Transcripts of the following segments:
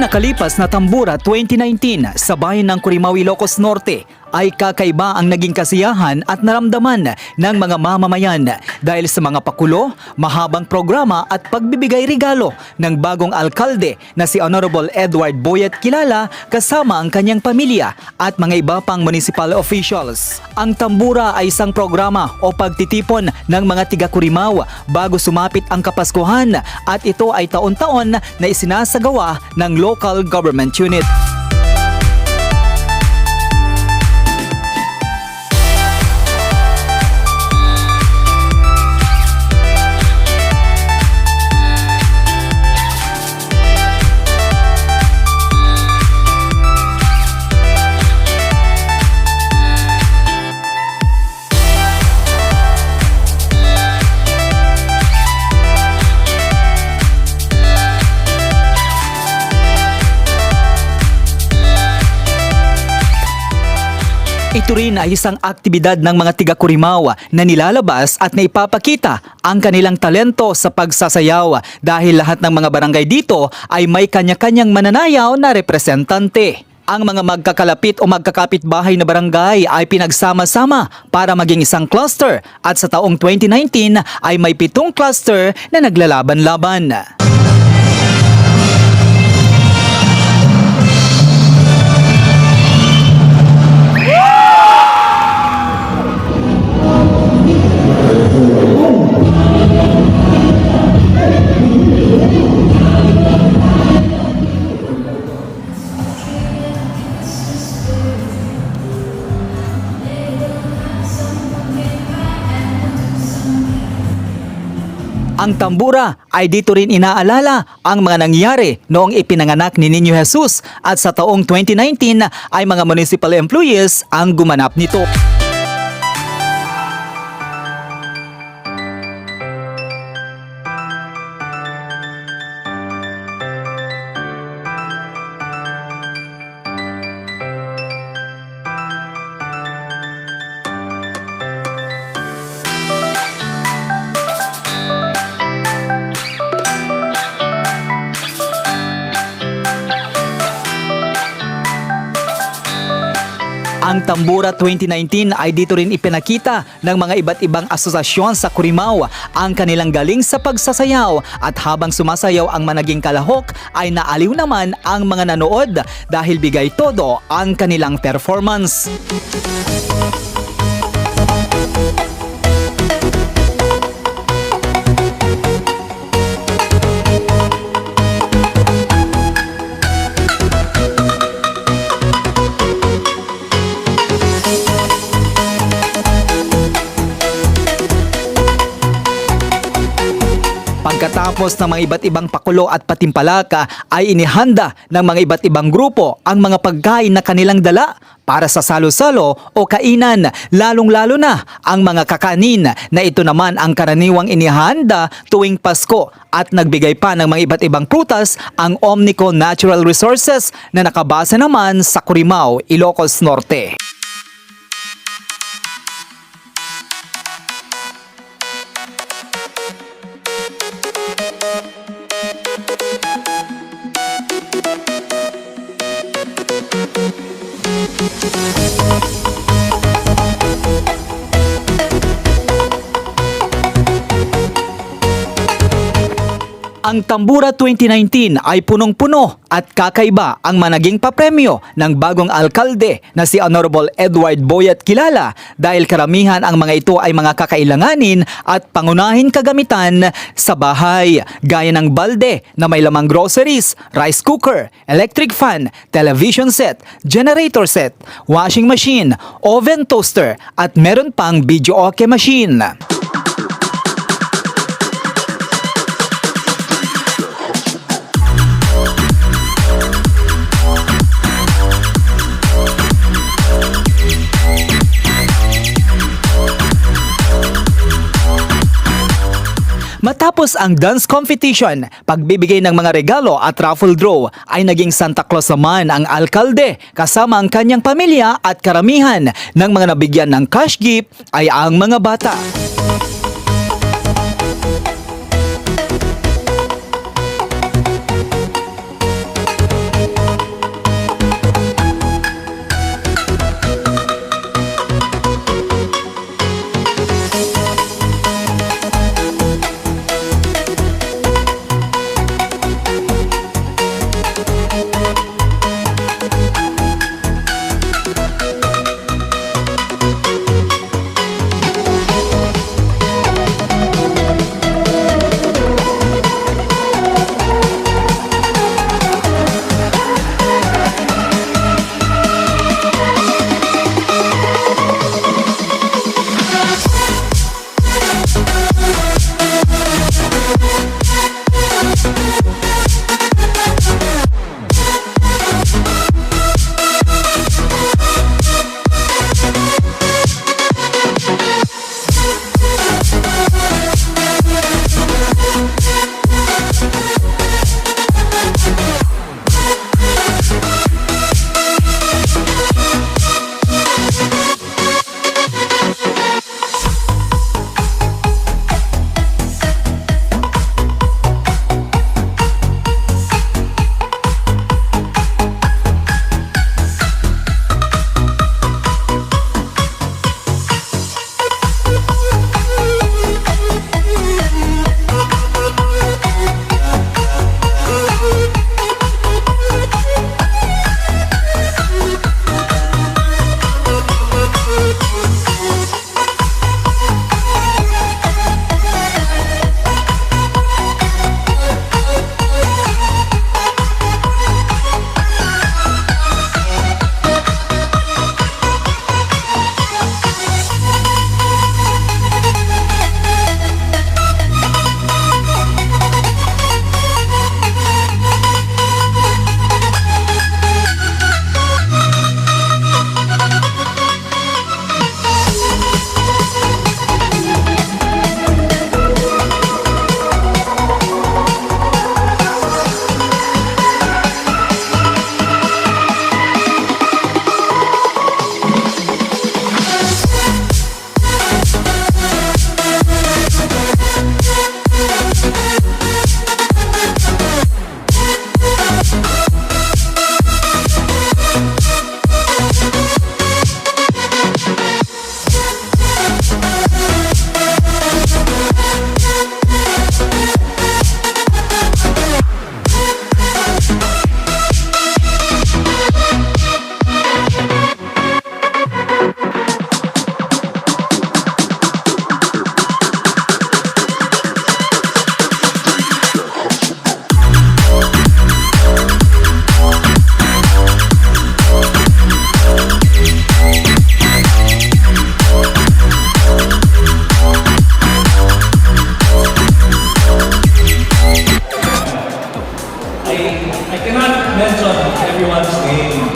nakalipas na Tambora 2019 sa bayan ng Currimao, Ilocos Norte ay kakaiba ang naging kasiyahan at naramdaman ng mga mamamayan dahil sa mga pakulo, mahabang programa at pagbibigay regalo ng bagong alkalde na si Honorable Edward Boyet Quilala kasama ang kanyang pamilya at mga iba pang municipal officials. Ang Tambora ay isang programa o pagtitipon ng mga tiga Currimao bago sumapit ang kapaskuhan at ito ay taon-taon na isinasagawa ng local government unit. Ito rin ay isang aktibidad ng mga tiga Currimao na nilalabas at naipapakita ang kanilang talento sa pagsasayaw dahil lahat ng mga barangay dito ay may kanya-kanyang mananayaw na representante. Ang mga magkakalapit o magkakapit-bahay na barangay ay pinagsama-sama para maging isang cluster at sa taong 2019 ay may 7 cluster na naglalaban-laban. Ang Tambora ay dito rin inaalala ang mga nangyari noong ipinanganak ni Ninyo Jesus at sa taong 2019 ay mga municipal employees ang gumanap nito. Ang Tambora 2019 ay dito rin ipinakita ng mga iba't ibang asosasyon sa Currimao ang kanilang galing sa pagsasayaw at habang sumasayaw ang managing kalahok ay naaliw naman ang mga nanood dahil bigay todo ang kanilang performance. Pagkatapos ng mga iba't ibang pakulo at patimpalaka ay inihanda ng mga iba't ibang grupo ang mga pagkain na kanilang dala para sa salo-salo o kainan, lalong-lalo na ang mga kakanin na ito naman ang karaniwang inihanda tuwing Pasko at nagbigay pa ng mga iba't ibang prutas ang Omnico Natural Resources na nakabase naman sa Currimao, Ilocos Norte. Ang Tambora 2019 ay punong-puno at kakaiba ang managing papremyo ng bagong alkalde na si Honorable Edward Boyet Quilala dahil karamihan ang mga ito ay mga kakailanganin at pangunahing kagamitan sa bahay gaya ng balde na may lamang groceries, rice cooker, electric fan, television set, generator set, washing machine, oven toaster at meron pang video okay machine. Matapos ang dance competition, pagbibigay ng mga regalo at raffle draw ay naging Santa Claus naman ang alkalde kasama ang kanyang pamilya at karamihan ng mga nabigyan ng cash gift ay ang mga bata. everyone's name.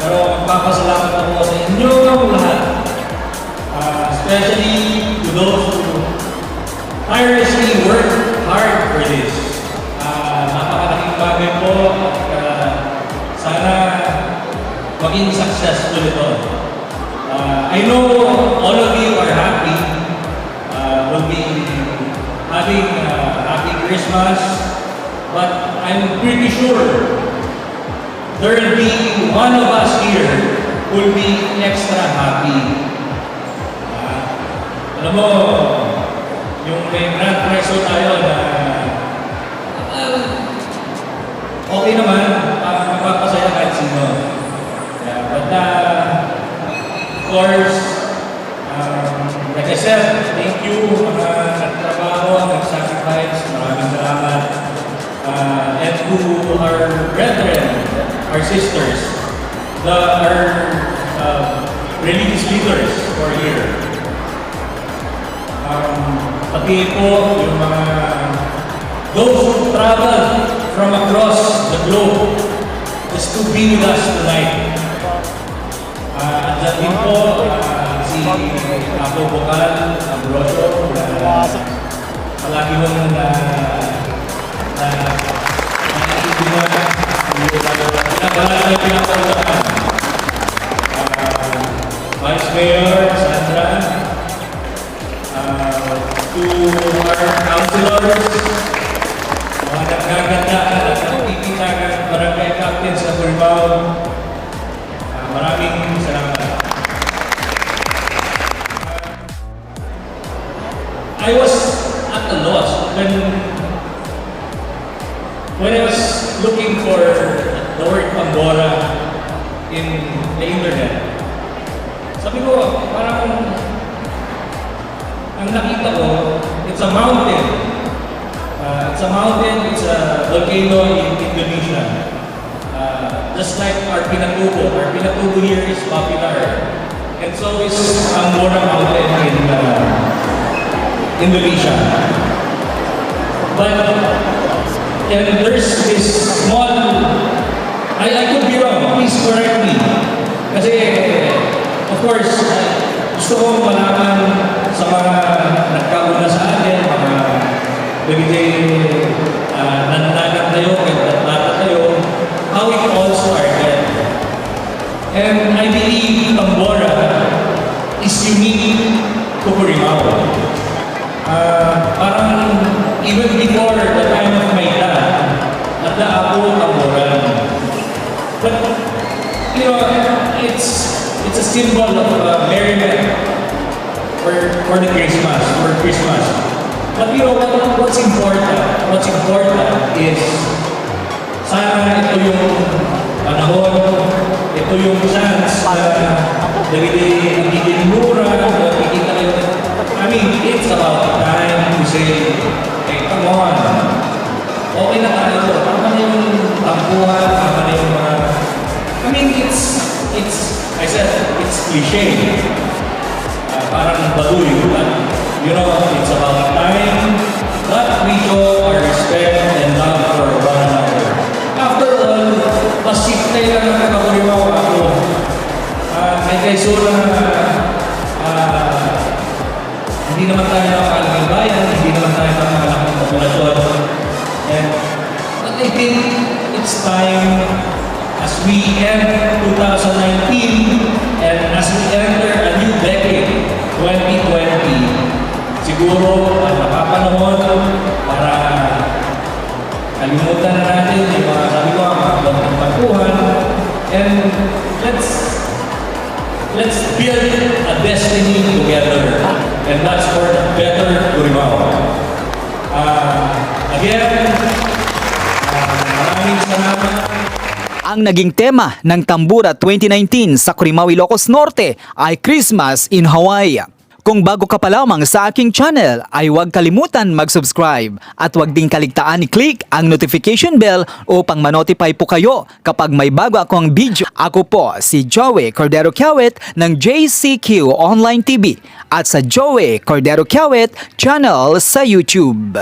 Pero magpapasalamat ako sa inyo lahat. Especially to those who tirelessly work hard for this. Napakalaking bagay po at sana maging successful ito. I know all of you are happy. Will be having a happy Christmas, but I'm pretty sure there will be one of us here who will be extra happy. Alam mo, yung may grand prize tayo na okay naman, magpapasaya kahit sino. But of course, like I said, thank you mga nagtrabaho, nag-sacrifice, maraming salamat. And to our brethren, our sisters, our religious leaders who are here. Pati po yung mga those who travel from across the globe just to be with us tonight. At din po si Apo Bokal, Ambrosio, palagi mo Vice Mayor Sandra, to our councilors, mga nagkagandaan at nagtititagan, barangay captains sa Currimao, maraming salamat. I was at a loss when I was looking for the word Tambora in the internet. Sabi ko, parang ang nakita ko, it's a mountain. It's a mountain, it's a volcano in Indonesia. Just like our Pinatubo. Our Pinatubo here is popular. And so is Tambora mountain in Indonesia. But and there's this small, I could be wrong, please correct me. Kasi, of course, gusto ko malaman sa mga nagkauna sa atin, mga nananagan tayo, nagtatata tayo, how it all started. And I believe Tambora is unique to Currimao. Parang even before the time of my dad, nagda-ako Tambora. But, you know, it's a symbol of merriment for the Christmas, for Christmas. But you know what's important? What's important is sana ito yung panahon, ito yung chance na nagiging mura, nakikita kayo. I mean, it's about time to say, hey, come on. Okay na tayo. Tama na yung tampuhan, tama na yung mga... I mean, I said, it's cliche. Parang baduy, but you know, it's about time that we show our respect and love for one another. After all, pasiptay lang ang kakurimaw ako. Kay Sura, hindi naman tayo nakakalaking bayan, hindi naman tayo nakakalaking populasyon. But I think it's time as we end 2019 and as we enter a new decade, 2020, siguro ang napapanahon para kalimutan na natin yung mga sabi ko, mga pagkuhan, and let's build a destiny together, and that's for the better Currimao. Again, maraming salamat. Ang naging tema ng Tambora 2019 sa Currimao, Ilocos Norte ay Christmas in Hawaii. Kung bago ka pa lamang sa aking channel ay huwag kalimutan mag-subscribe at huwag ding kaligtaan i-click ang notification bell upang ma-notify po kayo kapag may bago akong video. Ako po si Joey Cordero Kiawit ng JCQ Online TV at sa Joey Cordero Kiawit channel sa YouTube.